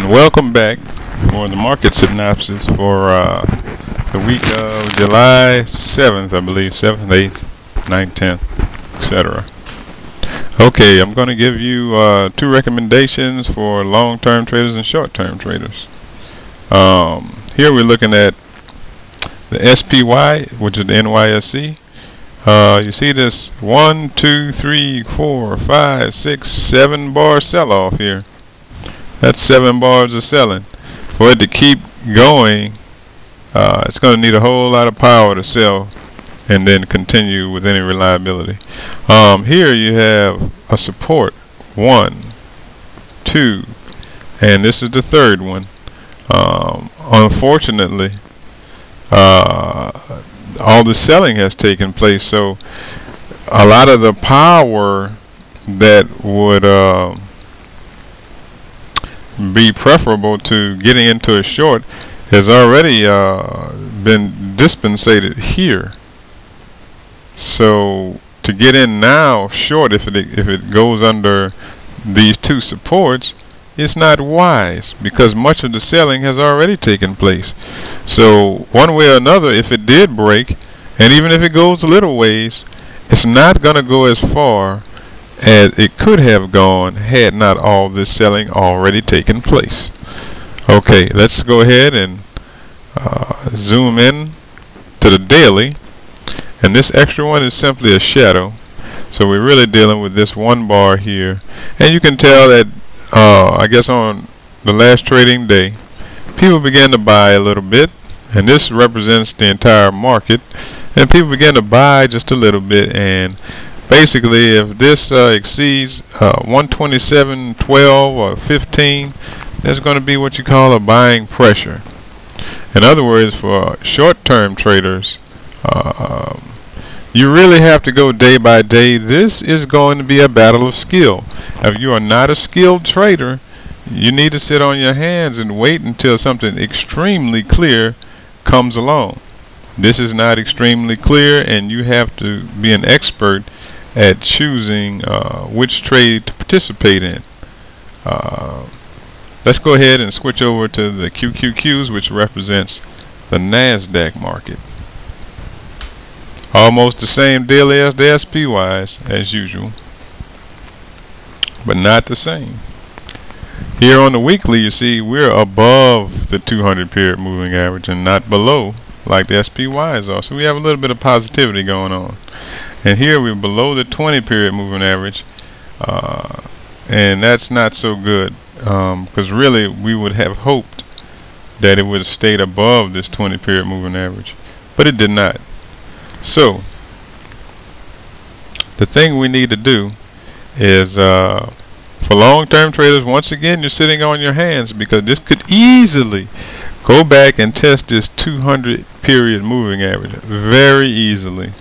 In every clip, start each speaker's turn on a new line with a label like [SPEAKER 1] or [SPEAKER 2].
[SPEAKER 1] and welcome back for the market synopsis for the week of July 7th, I believe, 7th, 8th, 9th, 10th, etc. Okay, I'm going to give you two recommendations for long-term traders and short-term traders. Here we're looking at the SPY, which is the NYSE. You see this 1, 2, 3, 4, 5, 6, 7 bar sell-off here. That's 7 bars of selling. For it to keep going, it's going to need a whole lot of power to sell and then continue with any reliability. Here you have a support 1, 2, and this is the third one. Unfortunately, all the selling has taken place, so a lot of the power that would be preferable to getting into a short has already been dispensated here. So to get in now short, if it goes under these two supports, it's not wise because much of the selling has already taken place. So one way or another, if it did break, and even if it goes a little ways, it's not going to go as far as it could have gone had not all this selling already taken place. Okay, let's go ahead and zoom in to the daily, and this extra one is simply a shadow, so we're really dealing with this one bar here, and you can tell that I guess on the last trading day people began to buy a little bit, and this represents the entire market, and people began to buy just a little bit, and basically if this exceeds 127.12 or 15, there's going to be what you call a buying pressure. In other words, for short-term traders, you really have to go day by day. This is going to be a battle of skill. If you are not a skilled trader, you need to sit on your hands and wait until something extremely clear comes along. This is not extremely clear, and you have to be an expert at choosing which trade to participate in. Let's go ahead and switch over to the QQQs, which represents the NASDAQ market. Almost the same daily as the SPYs as usual, but not the same. Here on the weekly, you see we're above the 200 period moving average and not below like the SPYs are. So we have a little bit of positivity going on. And here we're below the 20 period moving average, and that's not so good, because really we would have hoped that it would have stayed above this 20 period moving average, but it did not. So the thing we need to do is, for long-term traders, once again you're sitting on your hands, because this could easily go back and test this 200 period moving average very easily,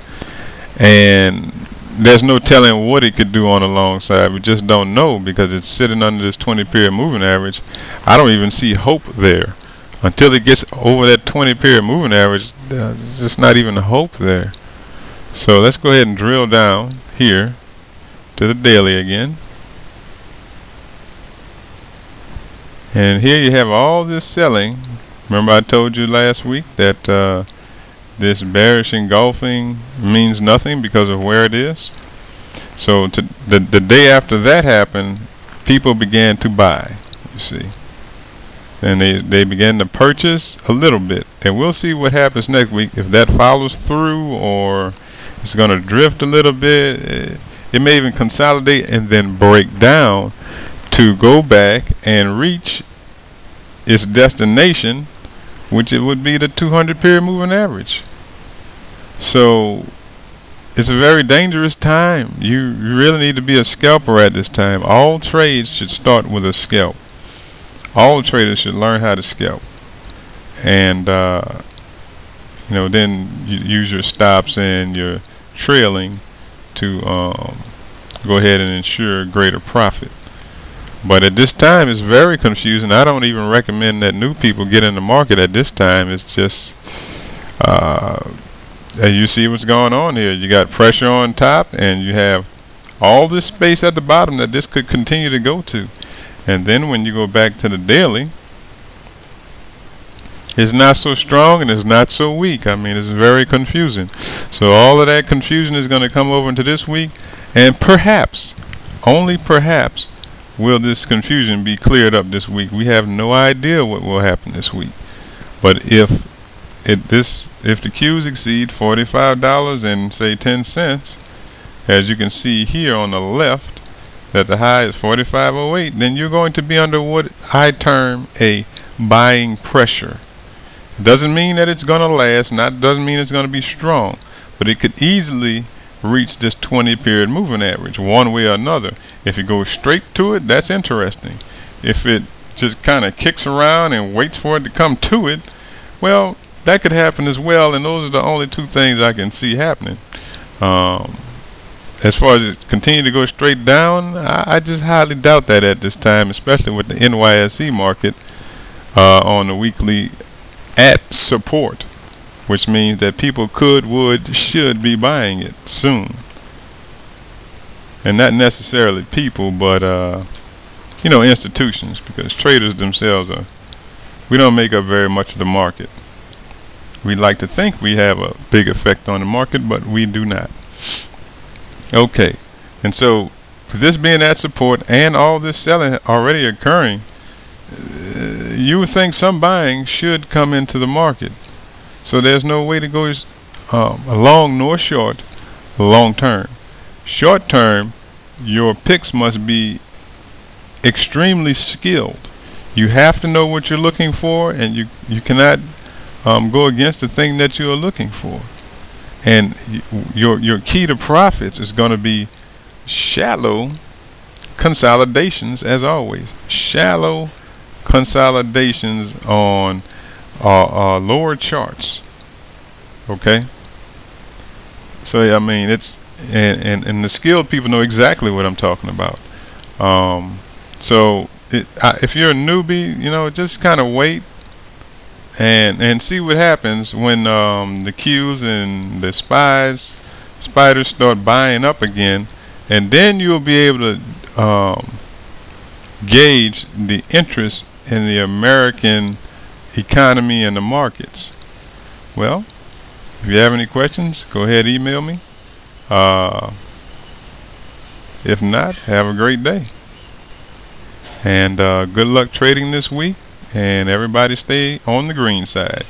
[SPEAKER 1] and there's no telling what it could do on the long side. We just don't know because it's sitting under this 20 period moving average. I don't even see hope there until it gets over that 20 period moving average. There's just not even a hope there. So let's go ahead and drill down here to the daily again, and here you have all this selling. Remember I told you last week that this bearish engulfing means nothing because of where it is. So the day after that happened, people began to buy, you see, and they began to purchase a little bit, and we'll see what happens next week, if that follows through or it's going to drift a little bit. It may even consolidate and then break down to go back and reach its destination, which it would be the 200 period moving average. So it's a very dangerous time. You really need to be a scalper at this time. All trades should start with a scalp. All traders should learn how to scalp, and then you use your stops and your trailing to go ahead and ensure greater profit. But at this time it's very confusing. I don't even recommend that new people get in the market at this time. It's just you see what's going on here. You got pressure on top, and you have all this space at the bottom that this could continue to go to, And then when you go back to the daily, it's not so strong and it's not so weak. I mean, it's very confusing. So all of that confusion is going to come over into this week, and perhaps, only perhaps, will this confusion be cleared up this week. We have no idea what will happen this week. But if the Qs exceed $45 and say 10 cents, as you can see here on the left, that the high is 45.08, then you're going to be under what I term a buying pressure. It doesn't mean that it's going to last, doesn't mean it's going to be strong, but it could easily reach this 20-period moving average one way or another. If it goes straight to it, that's interesting. If it just kind of kicks around and waits for it to come to it, well, that could happen as well, and those are the only two things I can see happening. As far as it continue to go straight down, I just highly doubt that at this time, especially with the NYSE market on the weekly at support, which means that people should be buying it soon. And not necessarily people, but institutions, because traders themselves we don't make up very much of the market. We like to think we have a big effect on the market, but we do not. Okay, and so for this being at support and all this selling already occurring, you would think some buying should come into the market. So there's no way to go long nor short long term. Short term, your picks must be extremely skilled. You have to know what you're looking for, and you cannot go against the thing that you are looking for. And your key to profits is going to be shallow consolidations, as always. Shallow consolidations on lower charts. Okay, so I mean, it's and the skilled people know exactly what I'm talking about. So if you're a newbie, just kind of wait and see what happens when the Qs and the spiders start buying up again, and then you'll be able to gauge the interest in the American economy and the markets. Well, if you have any questions, go ahead, email me. If not, have a great day, and good luck trading this week, and everybody stay on the green side.